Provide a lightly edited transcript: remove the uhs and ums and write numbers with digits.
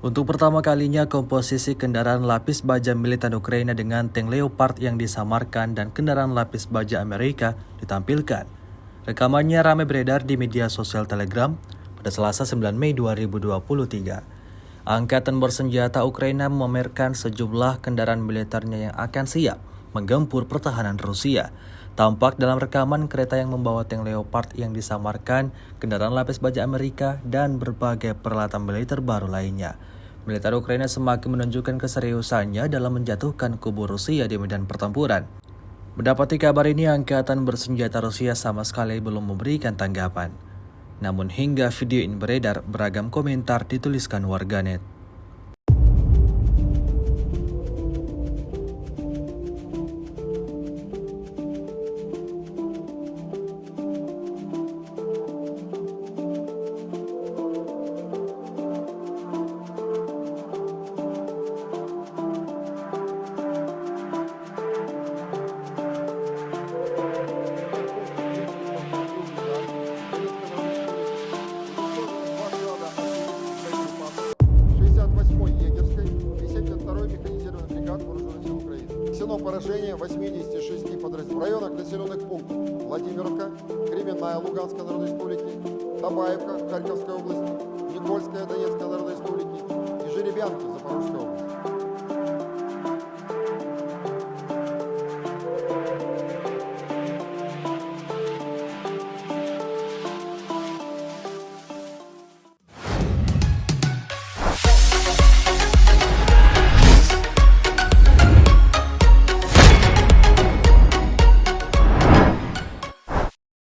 Untuk pertama kalinya, komposisi kendaraan lapis baja militer Ukraina dengan tank Leopard yang disamarkan dan kendaraan lapis baja Amerika ditampilkan. Rekamannya ramai beredar di media sosial Telegram pada Selasa 9 Mei 2023. Angkatan bersenjata Ukraina memamerkan sejumlah kendaraan militernya yang akan siap menggempur pertahanan Rusia. Tampak dalam rekaman kereta yang membawa tank Leopard yang disamarkan, kendaraan lapis baja Amerika, dan berbagai peralatan militer baru lainnya. Militer Ukraina semakin menunjukkan keseriusannya dalam menjatuhkan kubu Rusia di medan pertempuran. Mendapati kabar ini, Angkatan bersenjata Rusia sama sekali belum memberikan tanggapan. Namun hingga video ini beredar, beragam komentar dituliskan warganet. Егерской и 72-й механизированной бригады вооруженных сил Украины. Нанесено поражение 86 подразделений в районах населенных пунктов Владимировка, Кременная Луганской Народной Республики, Табаевка Харьковской области, Никольская Донецкой Народной Республики и Жеребянки Запорожской области.